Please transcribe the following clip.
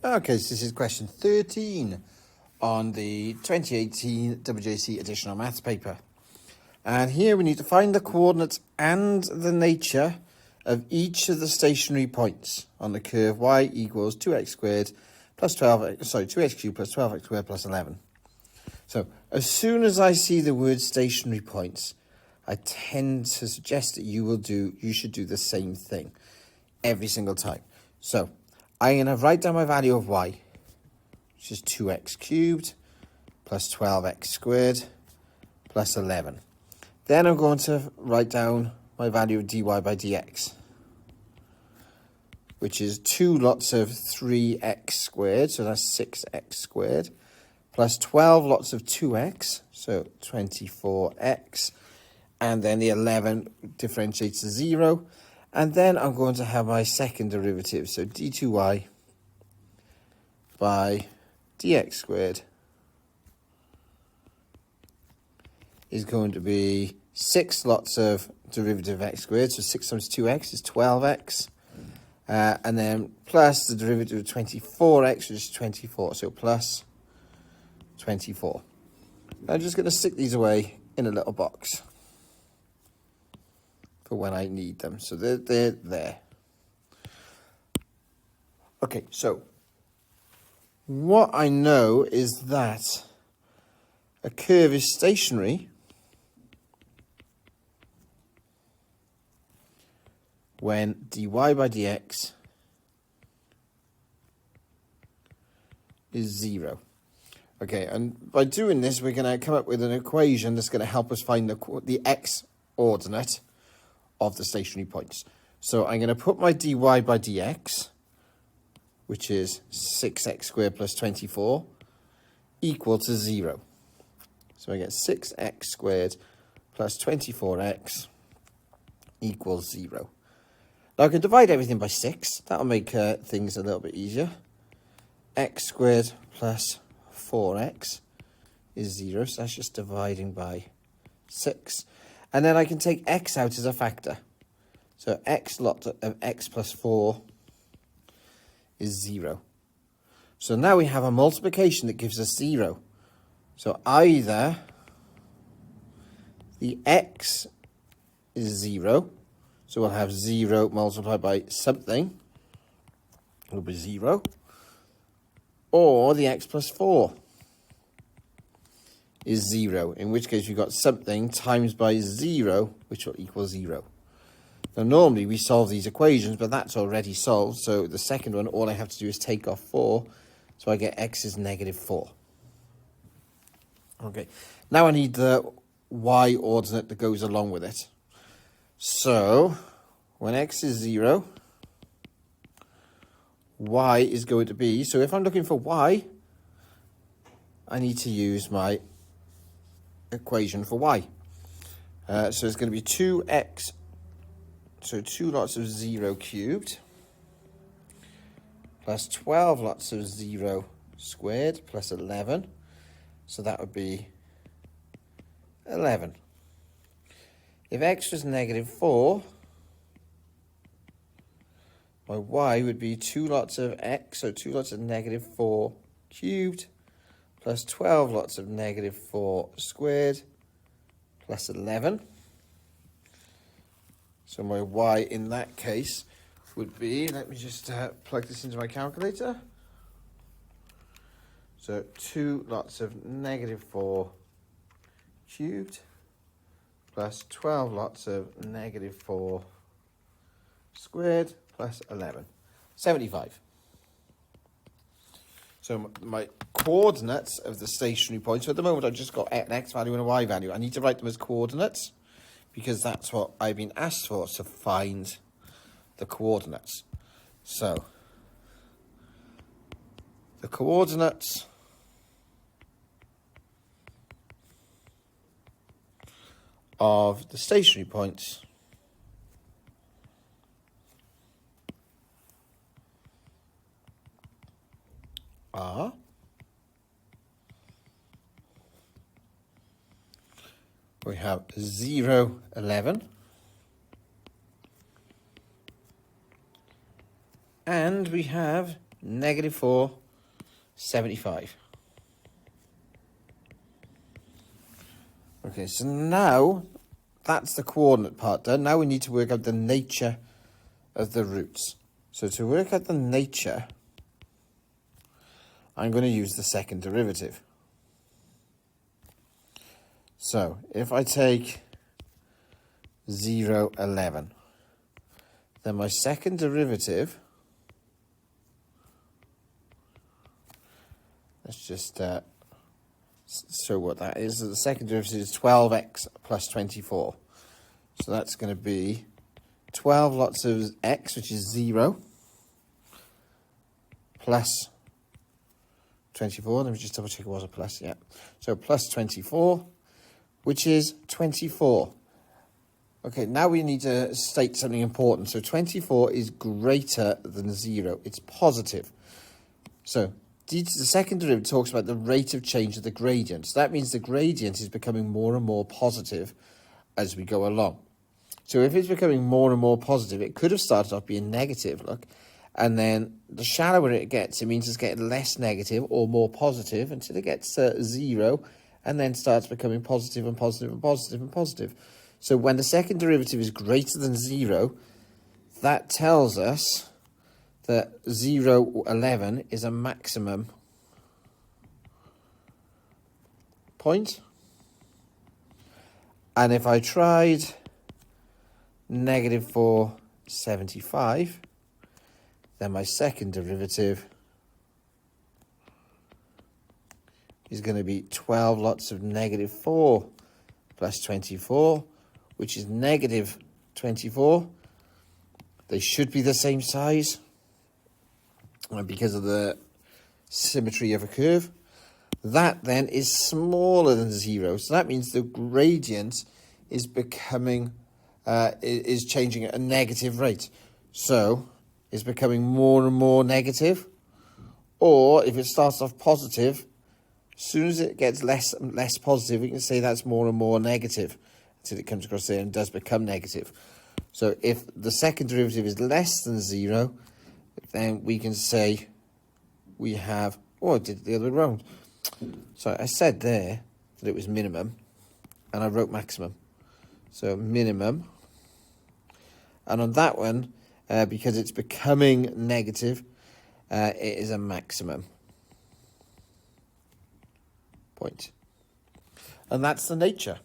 Okay, so this is question 13 on the 2018 WJC additional maths paper. And here we need to find the coordinates and the nature of each of the stationary points on the curve y equals 2x squared plus 2x cubed plus 12x squared plus 11. So as soon as I see the word stationary points, I tend to suggest that you should do the same thing every single time. So I'm going to write down my value of y, which is 2x cubed plus 12x squared plus 11. Then I'm going to write down my value of dy by dx, which is 2 lots of 3x squared, so that's 6x squared, plus 12 lots of 2x, so 24x, and then the 11 differentiates to 0. And then I'm going to have my second derivative, so d2y by dx squared is going to be 6 lots of derivative of x squared, so 6 times 2x is 12x, and then plus the derivative of 24x, which is 24, so plus 24. I'm just going to stick these away in a little box for when I need them. So they're there. Okay, so what I know is that a curve is stationary when dy by dx is 0. Okay, and by doing this, we're going to come up with an equation that's going to help us find the x-ordinate of the stationary points. So I'm going to put my dy by dx, which is 6x squared plus 24, equal to 0. So I get 6x squared plus 24x equals 0. Now I can divide everything by 6. That'll make things a little bit easier. X squared plus 4x is 0, so that's just dividing by 6. And then I can take x out as a factor. So x lot of x plus 4 is 0. So now we have a multiplication that gives us 0. So either the x is 0, so we'll have 0 multiplied by something, will be 0, or the x plus 4 is 0, in which case we've got something times by 0, which will equal 0. Now normally we solve these equations, but that's already solved, so the second one, all I have to do is take off 4, so I get x is negative 4. Okay, now I need the y ordinate that goes along with it. So when x is 0, y is going to be, so if I'm looking for y, I need to use my equation for y. So it's going to be 2x, so 2 lots of 0 cubed, plus 12 lots of 0 squared, plus 11. So that would be 11. If x was negative 4, my y would be 2 lots of x, so 2 lots of negative 4 cubed, plus 12 lots of negative 4 squared, plus 11. So my y in that case would be, let me just plug this into my calculator. So 2 lots of negative 4 cubed, plus 12 lots of negative 4 squared, plus 11. 75. So my coordinates of the stationary points, so at the moment I've just got an x value and a y value. I need to write them as coordinates because that's what I've been asked for, to find the coordinates. So the coordinates of the stationary points are we have 0, 11, and we have negative 4, 75. Okay, so now that's the coordinate part done. Now we need to work out the nature of the roots. So to work out the nature, I'm going to use the second derivative. So if I take 0, 11, then my second derivative, let's just show what that is. So the second derivative is 12x plus 24. So that's going to be 12 lots of x, which is 0, plus 24. Let me just double check it was a plus, yeah. So plus 24, which is 24. Okay, now we need to state something important. So 24 is greater than 0. It's positive. So the second derivative talks about the rate of change of the gradient. So that means the gradient is becoming more and more positive as we go along. So if it's becoming more and more positive, it could have started off being negative, look. And then the shallower it gets, it means it's getting less negative or more positive until it gets to 0 and then starts becoming positive and positive and positive and positive. So when the second derivative is greater than 0, that tells us that 0, 11 is a maximum point. And if I tried negative 4, 75, then my second derivative is going to be 12 lots of negative 4 plus 24, which is negative 24. They should be the same size because of the symmetry of a curve. That then is smaller than 0. So that means the gradient is becoming, is changing at a negative rate. So it's becoming more and more negative. Or if it starts off positive, as soon as it gets less and less positive, we can say that's more and more negative until it comes across there and does become negative. So if the second derivative is less than 0, then we can say we have, oh, I did it the other way around. So I said there that it was minimum, and I wrote maximum. So minimum. And on that one, because it's becoming negative, it is a maximum point. And that's the nature.